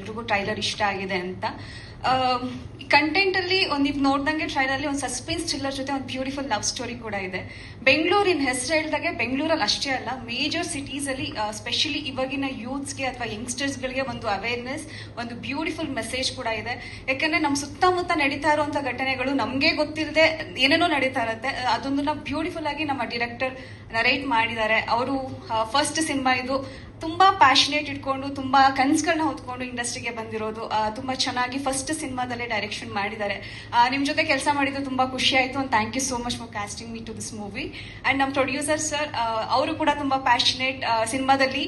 ಎಲ್ರಿಗೂ ಟ್ರೈಲರ್ ಇಷ್ಟ ಆಗಿದೆ ಅಂತ. ಕಂಟೆಂಟ್ ಅಲ್ಲಿ ನೀವು ನೋಡ್ದಂಗೆ ಟ್ರೈಲರ್ ಅಲ್ಲಿ ಒಂದು ಸಸ್ಪೆನ್ಸ್ ಥ್ರಿಲ್ಲರ್ ಜೊತೆ ಒಂದು ಬ್ಯೂಟಿಫುಲ್ ಲವ್ ಸ್ಟೋರಿ ಕೂಡ ಇದೆ. ಬೆಂಗಳೂರಿನ ಹೆಸರು ಹೇಳಿದಾಗೆ ಬೆಂಗಳೂರಲ್ಲಿ ಅಷ್ಟೇ ಅಲ್ಲ, ಮೇಜರ್ ಸಿಟೀಸ್ ಅಲ್ಲಿ ಸ್ಪೆಷಲಿ ಇವಾಗಿನ ಯೂತ್ಸ್ಗೆ ಅಥವಾ ಯಂಗ್ಸ್ಟರ್ಸ್ಗಳಿಗೆ ಒಂದು ಅವೇರ್ನೆಸ್, ಒಂದು ಬ್ಯೂಟಿಫುಲ್ ಮೆಸೇಜ್ ಕೂಡ ಇದೆ. ಯಾಕಂದ್ರೆ ನಮ್ಮ ಸುತ್ತಮುತ್ತ ನಡೀತಾ ಇರುವಂತ ಘಟನೆಗಳು ನಮ್ಗೆ ಗೊತ್ತಿಲ್ಲದೆ ಏನೇನೋ ನಡೀತಾ ಇರುತ್ತೆ. ಅದೊಂದನ್ನ ಬ್ಯೂಟಿಫುಲ್ ಆಗಿ ನಮ್ಮ ಡೈರೆಕ್ಟರ್ ನರೇಟ್ ಮಾಡಿದ್ದಾರೆ. ಅವರು ಫಸ್ಟ್ ಸಿನಿಮಾ ಇದು, ತುಂಬಾ ಪ್ಯಾಷನೇಟ್ ಇಟ್ಕೊಂಡು ತುಂಬಾ ಕನ್ಸುಗಳನ್ನ ಹೊತ್ಕೊಂಡು ಇಂಡಸ್ಟ್ರಿಗೆ ಬಂದಿರೋದು. ತುಂಬಾ ಚೆನ್ನಾಗಿ ಫಸ್ಟ್ ಸಿನಿಮಾದಲ್ಲೇ ಡೈರೆಕ್ಷನ್ ಮಾಡಿದ್ದಾರೆ. ನಿಮ್ ಜೊತೆ ಕೆಲಸ ಮಾಡಿದ್ದು ತುಂಬಾ ಖುಷಿ ಆಯ್ತು. And thank you so much for casting me to this movie. And ನಮ್ಮ ಪ್ರೊಡ್ಯೂಸರ್ ಸರ್, ಅವರು ಕೂಡ ತುಂಬಾ ಪ್ಯಾಷನೇಟ್. ಸಿನಿಮಾದಲ್ಲಿ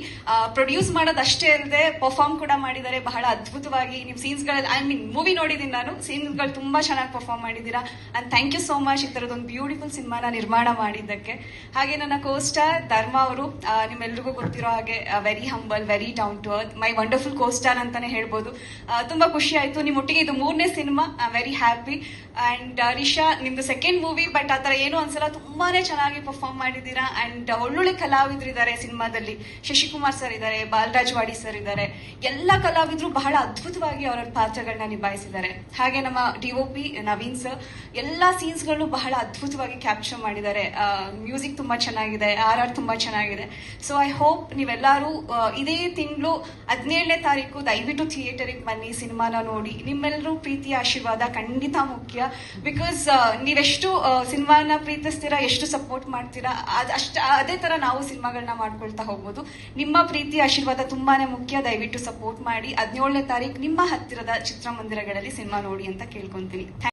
ಪ್ರೊಡ್ಯೂಸ್ ಮಾಡೋದಷ್ಟೇ ಅಲ್ಲದೆ ಪರ್ಫಾರ್ಮ್ ಕೂಡ ಮಾಡಿದ್ದಾರೆ ಬಹಳ ಅದ್ಭುತವಾಗಿ. ನಿಮ್ ಸೀನ್ಸ್ಗಳಲ್ಲಿ, ಐ ಮೀನ್ ಮೂವಿ ನೋಡಿದೀನಿ ನಾನು, ಸೀನ್ಸ್ಗಳು ತುಂಬಾ ಚೆನ್ನಾಗಿ ಪರ್ಫಾರ್ಮ್ ಮಾಡಿದ್ದೀರಾ. And thank you so much ಈ ತರದೊಂದು ಬ್ಯೂಟಿಫುಲ್ ಸಿನಿಮಾನ ನಿರ್ಮಾಣ ಮಾಡಿದ್ದಕ್ಕೆ. ಹಾಗೆ ನನ್ನ ಕೋಸ್ಟಾರ್ ಧರ್ಮ ಅವರು, ನಿಮ್ಮೆಲ್ರಿಗೂ ಗೊತ್ತಿರೋ ಹಾಗೆ very humble, very down to earth, my wonderful costar ಅಂತಾನೆ ಹೇಳ್ಬೋದು. ತುಂಬಾ ಖುಷಿ ಆಯ್ತು. ನಿಮ್ಮ ಒಟ್ಟಿಗೆ ಇದು 3ನೇ cinema. I am very happy. And Risha, ನಿಮ್ದು ಸೆಕೆಂಡ್ ಮೂವಿ, ಬಟ್ ಆತರ ಏನು ಅನ್ಸಲ್ಲ, ತುಂಬಾನೇ ಚೆನ್ನಾಗಿ ಪರ್ಫಾರ್ಮ್ ಮಾಡಿದ್ದೀರಾ. ಅಂಡ್ ಒಳ್ಳೊಳ್ಳೆ ಕಲಾವಿದ್ರು ಇದ್ದಾರೆ ಸಿನಿಮಾದಲ್ಲಿ. ಶಶಿಕುಮಾರ್ ಸರ್ ಇದ್ದಾರೆ, ಬಾಲರಾಜ್ ವಾಡಿ ಸರ್ ಇದ್ದಾರೆ. ಎಲ್ಲ ಕಲಾವಿದ್ರು ಬಹಳ ಅದ್ಭುತವಾಗಿ ಅವರ ಪಾತ್ರಗಳನ್ನ ನಿಭಾಯಿಸಿದ್ದಾರೆ. ಹಾಗೆ ನಮ್ಮ DOP ನವೀನ್ ಸರ್, ಎಲ್ಲಾ ಸೀನ್ಸ್ಗಳು ಬಹಳ ಅದ್ಭುತವಾಗಿ ಕ್ಯಾಪ್ಚರ್ ಮಾಡಿದ್ದಾರೆ. ಮ್ಯೂಸಿಕ್ ತುಂಬಾ ಚೆನ್ನಾಗಿದೆ, RR ತುಂಬಾ ಚೆನ್ನಾಗಿದೆ. ಸೊ ಐ ಹೋಪ್ ನೀವೆಲ್ಲರೂ ಇದೇ ತಿಂಗಳು 17ನೇ ತಾರೀಕು ದಯವಿಟ್ಟು ಥಿಯೇಟರಿಗೆ ಬನ್ನಿ, ಸಿನಿಮಾನ ನೋಡಿ. ನಿಮ್ಮೆಲ್ಲರೂ ಪ್ರೀತಿಯ ಆಶೀರ್ವಾದ ಖಂಡಿತ ಮುಖ್ಯ. ಬಿಕಾಸ್ ನೀವೆಷ್ಟು ಸಿನಿಮಾನ ಪ್ರೀತಿಸ್ತೀರಾ, ಎಷ್ಟು ಸಪೋರ್ಟ್ ಮಾಡ್ತೀರಾ, ಅದೇ ತರ ನಾವು ಸಿನಿಮಾಗಳನ್ನ ಮಾಡ್ಕೊಳ್ತಾ ಹೋಗ್ಬೋದು. ನಿಮ್ಮ ಪ್ರೀತಿ ಆಶೀರ್ವಾದ ತುಂಬಾನೇ ಮುಖ್ಯ. ದಯವಿಟ್ಟು ಸಪೋರ್ಟ್ ಮಾಡಿ. 17ನೇ ತಾರೀಕು ನಿಮ್ಮ ಹತ್ತಿರದ ಚಿತ್ರಮಂದಿರಗಳಲ್ಲಿ ಸಿನಿಮಾ ನೋಡಿ ಅಂತ ಕೇಳ್ಕೊಂತೀನಿ.